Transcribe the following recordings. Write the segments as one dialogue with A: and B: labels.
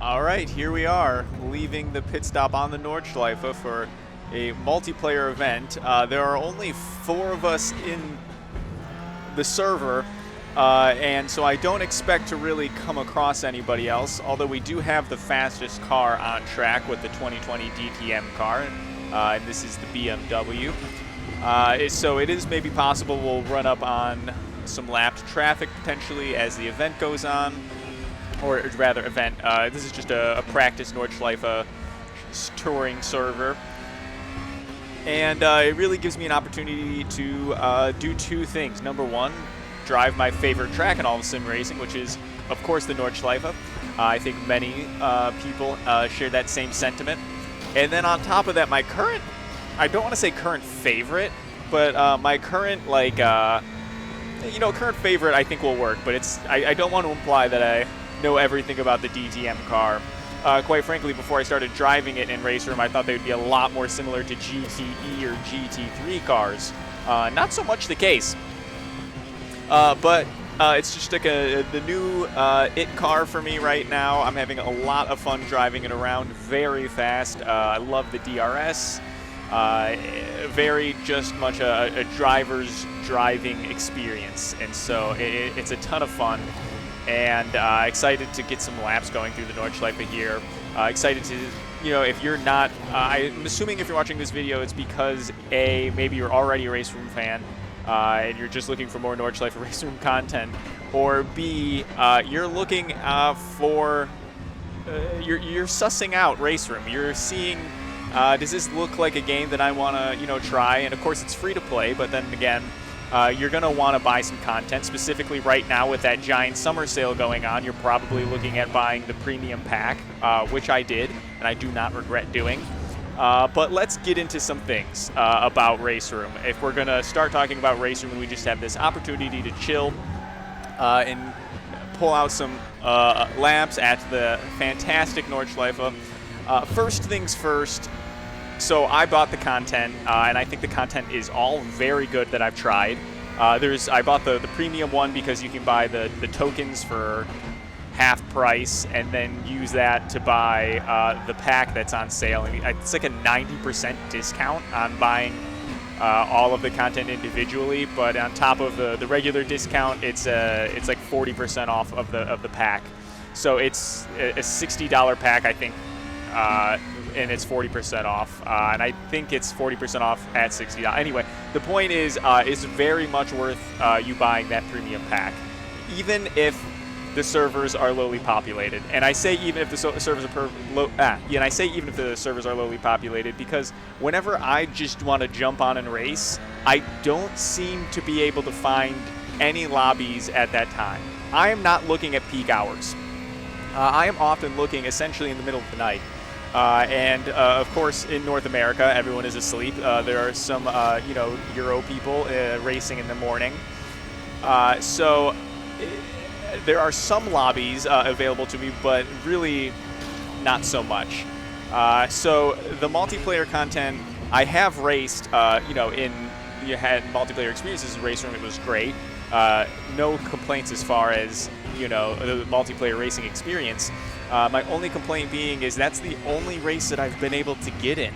A: All right, here we are, leaving the pit stop on the Nordschleife for a multiplayer event. There are only 4 of us in the server, and so I don't expect to really come across anybody else, although we do have the fastest car on track with the 2020 DTM car, and this is the BMW. So it is maybe possible we'll run up on some lapped traffic potentially as the event goes on. Or rather, event. This is just a practice Nordschleife touring server. And it really gives me an opportunity to do 2 things. Number 1, drive my favorite track in all of sim racing, which is, of course, the Nordschleife. I think many people share that same sentiment. And then on top of that, my current, I don't want to say current favorite, but my current, current favorite I think will work. But it's I don't want to imply that I know everything about the DTM car. Quite frankly, before I started driving it in RaceRoom, I thought they would be a lot more similar to GTE or GT3 cars. Not so much the case. But it's just like the new IT car for me right now. I'm having a lot of fun driving it around very fast. I love the DRS. Very just much a driver's driving experience. And so it's a ton of fun. And excited to get some laps going through the Nordschleife here. Excited to, if you're not, I'm assuming if you're watching this video, it's because A, maybe you're already a RaceRoom fan, and you're just looking for more Nordschleife RaceRoom content, or B, you're looking for, you're sussing out RaceRoom. You're seeing, does this look like a game that I want to, try? And of course, it's free to play, but then again, you're going to want to buy some content. Specifically right now with that giant summer sale going on, you're probably looking at buying the premium pack, which I did, and I do not regret doing. But let's get into some things about RaceRoom. If we're going to start talking about RaceRoom, we just have this opportunity to chill and pull out some laps at the fantastic Nordschleife. First things first. So I bought the content, and I think the content is all very good that I've tried. I bought the premium one because you can buy the tokens for half price and then use that to buy the pack that's on sale. I mean, it's like a 90% discount on buying all of the content individually, but on top of the regular discount, it's like 40% off of the pack. So it's a $60 pack, I think. And it's 40% off, and I think it's 40% off at $60. Anyway, the point is, it's very much worth you buying that premium pack, even if the servers are lowly populated. And I say even if the servers are lowly populated because whenever I just want to jump on and race, I don't seem to be able to find any lobbies at that time. I am not looking at peak hours. I am often looking essentially in the middle of the night. And of course, in North America, everyone is asleep. There are some, Euro people racing in the morning. So there are some lobbies available to me, but really not so much. So the multiplayer content, I have raced, you had multiplayer experiences in RaceRoom. It was great. No complaints as far as, the multiplayer racing experience. My only complaint being is that's the only race that I've been able to get in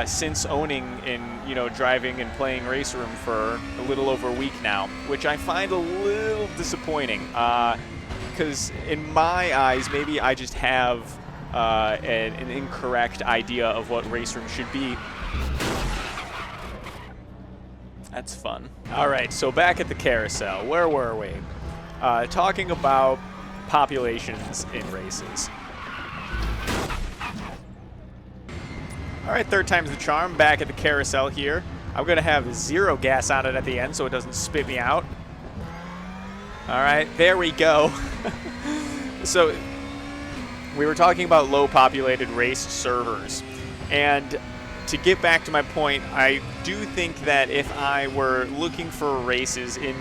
A: since owning and driving and playing RaceRoom for a little over a week now, which I find a little disappointing because in my eyes maybe I just have an incorrect idea of what RaceRoom should be. That's fun. All right, so back at the carousel, where were we? Talking about populations in races. All right, third time's the charm, back at the carousel here. I'm gonna have 0 gas on it at the end so it doesn't spit me out. All right, there we go. So we were talking about low populated race servers, and to get back to my point, I do think that if I were looking for races in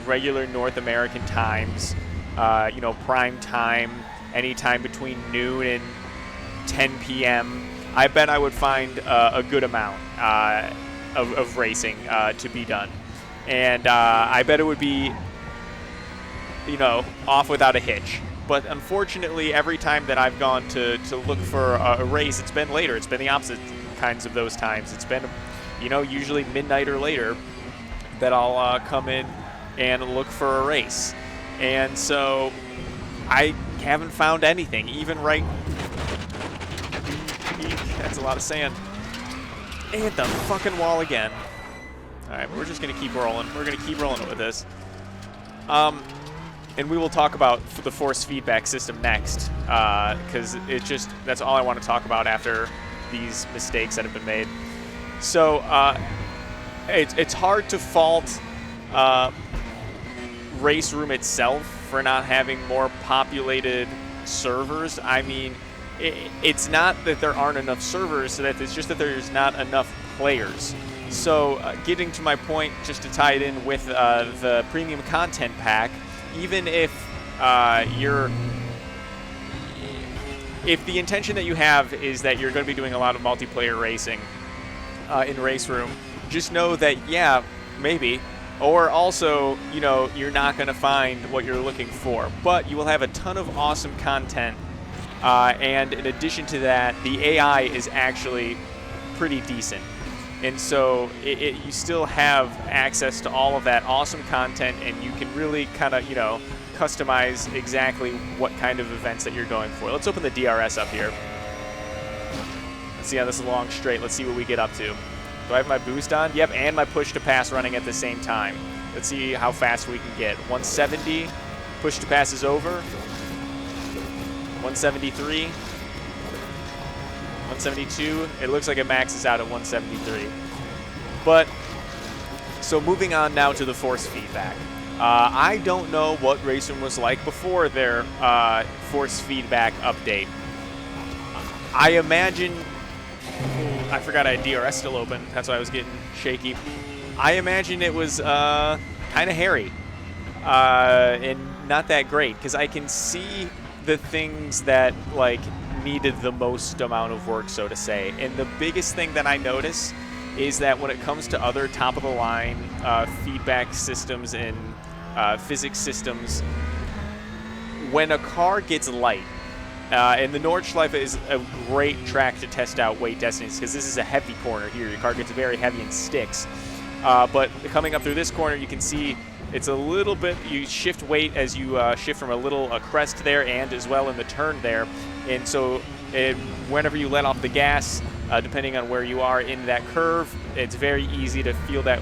A: regular North American times, prime time, anytime between noon and 10 p.m., I bet I would find a good amount of racing to be done. And I bet it would be, off without a hitch. but unfortunately, every time that I've gone to look for a race, it's been later. It's been the opposite kinds of those times. It's been, usually midnight or later that I'll come in and look for a race. And so I haven't found anything, even right. That's a lot of sand. And hit the fucking wall again. All right, we're just going to keep rolling. We're going to keep rolling with this. And we will talk about the force feedback system next, because that's all I want to talk about after these mistakes that have been made. So it's hard to fault RaceRoom itself for not having more populated servers. I mean, it's not that there aren't enough servers, it's just that there's not enough players. So getting to my point, just to tie it in with the premium content pack, even if if the intention that you have is that you're going to be doing a lot of multiplayer racing in RaceRoom, just know that, yeah, maybe, or also, you're not going to find what you're looking for, but you will have a ton of awesome content. And in addition to that, the AI is actually pretty decent. And so you still have access to all of that awesome content, and you can really kind of, customize exactly what kind of events that you're going for. Let's open the DRS up here. Let's see how this long straight. Let's see what we get up to. Do I have my boost on? Yep, and my push to pass running at the same time. Let's see how fast we can get. 170, push to pass is over. 173. 172. It looks like it maxes out at 173. But, so moving on now to the force feedback. I don't know what RaceRoom was like before their force feedback update. I imagine, I forgot I had DRS still open. That's why I was getting shaky. I imagine it was kind of hairy and not that great, because I can see the things that needed the most amount of work, so to say. And the biggest thing that I notice is that when it comes to other top-of-the-line feedback systems and physics systems, when a car gets light, and the Nordschleife is a great track to test out weight destinies, because this is a heavy corner here. Your car gets very heavy and sticks. But coming up through this corner, you can see it's a little bit, you shift weight as you shift from a crest there, and as well in the turn there. And so whenever you let off the gas, depending on where you are in that curve, it's very easy to feel that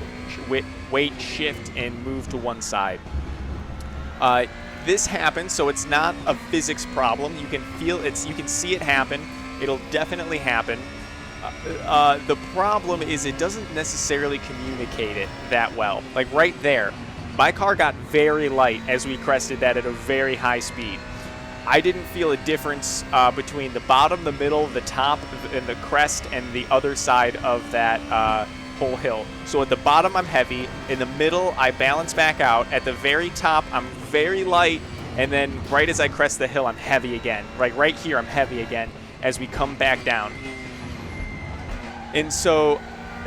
A: weight shift and move to one side. This happens, so it's not a physics problem. You can feel it, you can see it happen. It'll definitely happen. The problem is it doesn't necessarily communicate it that well. Like right there, my car got very light as we crested that at a very high speed. I didn't feel a difference between the bottom, the middle, the top, and the crest, and the other side of that whole hill. So at the bottom, I'm heavy. In the middle, I balance back out. At the very top, I'm very light. And then right as I crest the hill, I'm heavy again. Right here, I'm heavy again as we come back down. And so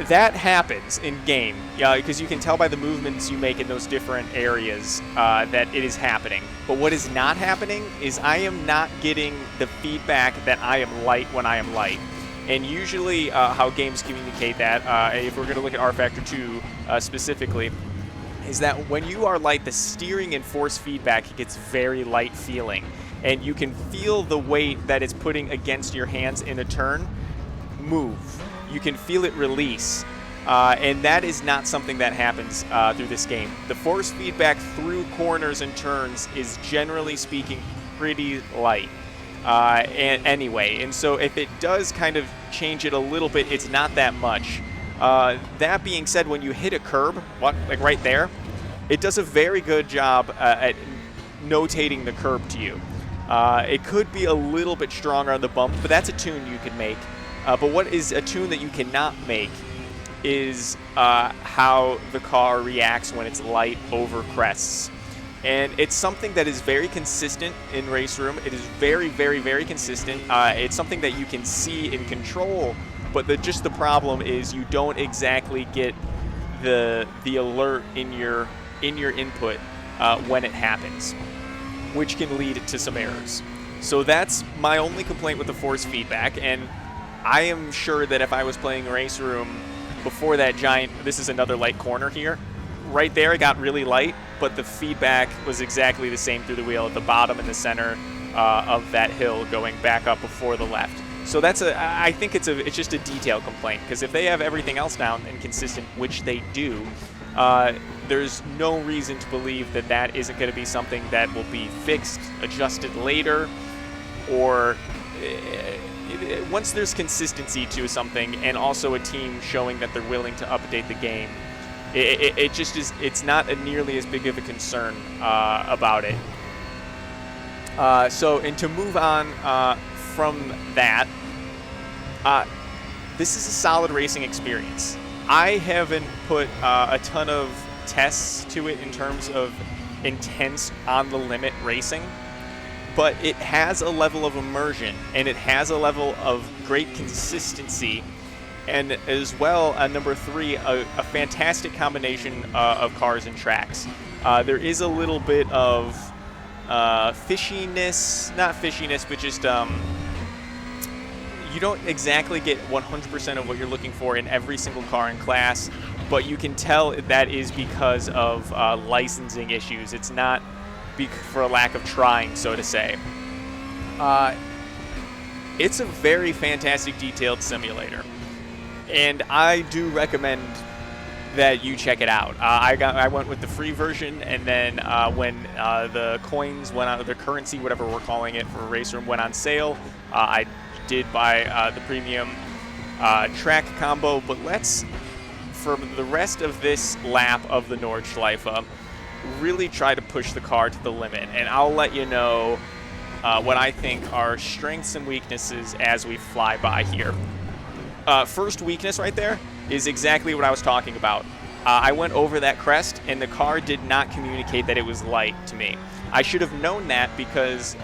A: that happens in game, because you can tell by the movements you make in those different areas that it is happening. But what is not happening is I am not getting the feedback that I am light when I am light. And usually how games communicate that, if we're going to look at R Factor 2 specifically, is that when you are light, the steering and force feedback gets very light feeling. And you can feel the weight that it's putting against your hands in a turn move. You can feel it release, and that is not something that happens through this game. The force feedback through corners and turns is, generally speaking, pretty light and so if it does kind of change it a little bit, it's not that much. That being said, when you hit a curb, like right there, it does a very good job at notating the curb to you. It could be a little bit stronger on the bump, but that's a tune you can make. But what is a tune that you cannot make is how the car reacts when it's light over crests. And it's something that is very consistent in RaceRoom. It is very, very, very consistent. It's something that you can see and control, but just the problem is you don't exactly get the alert in your input when it happens. which can lead to some errors. So that's my only complaint with the force feedback, and I am sure that if I was playing RaceRoom before that giant, this is another light corner here, right there it got really light, but the feedback was exactly the same through the wheel at the bottom and the center of that hill going back up before the left. So I think it's just a detail complaint, because if they have everything else down and consistent, which they do, there's no reason to believe that that isn't going to be something that will be fixed, adjusted later, or once there's consistency to something and also a team showing that they're willing to update the game, it just is, it's not nearly as big of a concern about it. And to move on from that, this is a solid racing experience. I haven't put a ton of tests to it in terms of intense on-the-limit racing, but it has a level of immersion, and it has a level of great consistency, and as well, number 3, a fantastic combination of cars and tracks. There is a little bit of fishiness, not fishiness, but just you don't exactly get 100% of what you're looking for in every single car in class, but you can tell that is because of licensing issues. It's not for a lack of trying, so to say. It's a very fantastic detailed simulator, and I do recommend that you check it out. I went with the free version, and then when the coins went on, the currency, whatever we're calling it, for RaceRoom went on sale, I did buy the premium track combo. But let's, for the rest of this lap of the Nordschleife, really try to push the car to the limit, and I'll let you know what I think are strengths and weaknesses as we fly by here. First weakness right there is exactly what I was talking about. I went over that crest, and the car did not communicate that it was light to me. I should have known that because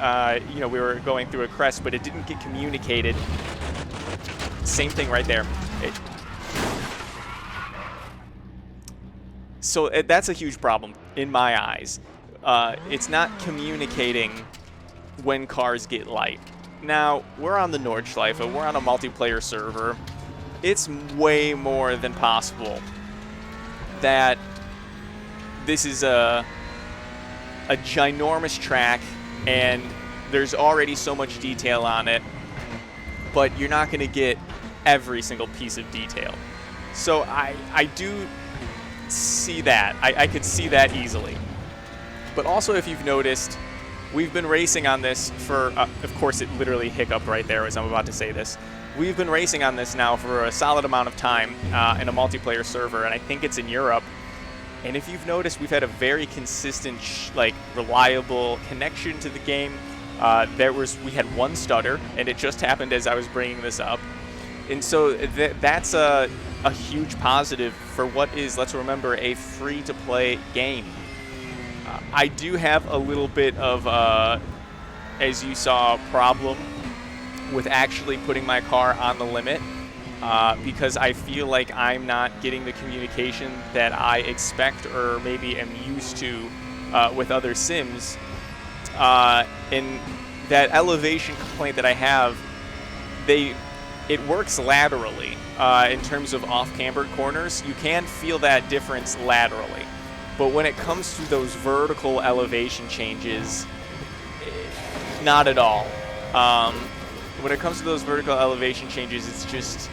A: we were going through a crest, but it didn't get communicated. Same thing right there. So that's a huge problem in my eyes. It's not communicating when cars get light. Now, we're on the Nordschleife, we're on a multiplayer server. It's way more than possible that this is a ginormous track, and there's already so much detail on it, but you're not going to get every single piece of detail. So I do see that. I could see that easily. But also, if you've noticed, we've been racing on this for, of course it literally hiccuped right there as I'm about to say this. We've been racing on this now for a solid amount of time in a multiplayer server, and I think it's in Europe. And if you've noticed, we've had a very consistent, reliable connection to the game. We had one stutter, and it just happened as I was bringing this up. And so that's a huge positive for what is, let's remember, a free-to-play game. I do have a little bit of, as you saw, problem with actually putting my car on the limit because I feel like I'm not getting the communication that I expect or maybe am used to with other sims. And that elevation complaint that I have, it works laterally in terms of off-cambered corners. You can feel that difference laterally. But when it comes to those vertical elevation changes, not at all. When it comes to those vertical elevation changes, it's just,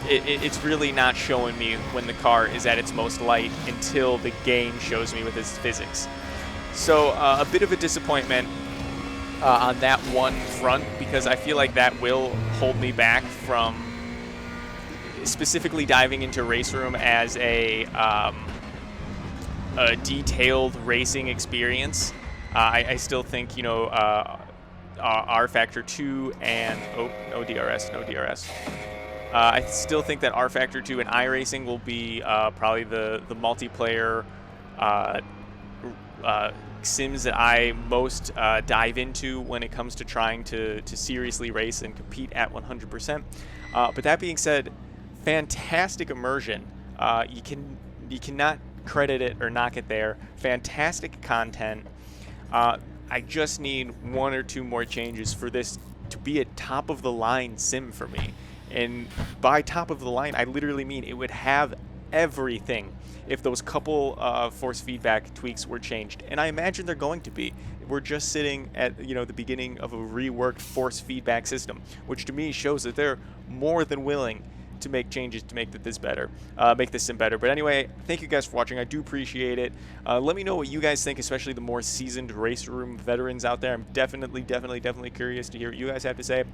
A: it's really not showing me when the car is at its most light until the game shows me with its physics. So a bit of a disappointment on that one front, because I feel like that will hold me back from specifically diving into RaceRoom as a detailed racing experience. I still think, R Factor 2 and no DRS. I still think that R Factor 2 and iRacing will be probably the multiplayer sims that I most dive into when it comes to trying to seriously race and compete at 100%. But that being said, fantastic immersion. You cannot credit it or knock it there. Fantastic content. I just need one or two more changes for this to be a top of the line sim for me. And by top of the line, I literally mean it would have everything if those couple force feedback tweaks were changed. And I imagine they're going to be. We're just sitting at, the beginning of a reworked force feedback system, which to me shows that they're more than willing to make changes to make this better, make this sim better. But anyway, thank you guys for watching. I do appreciate it. Let me know what you guys think, especially the more seasoned RaceRoom veterans out there. I'm definitely curious to hear what you guys have to say.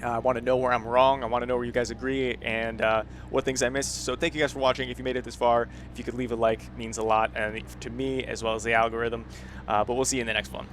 A: I want to know where I'm wrong. I want to know where you guys agree and what things I missed. So thank you guys for watching. If you made it this far, if you could leave a like, means a lot, and to me as well as the algorithm. But we'll see you in the next one.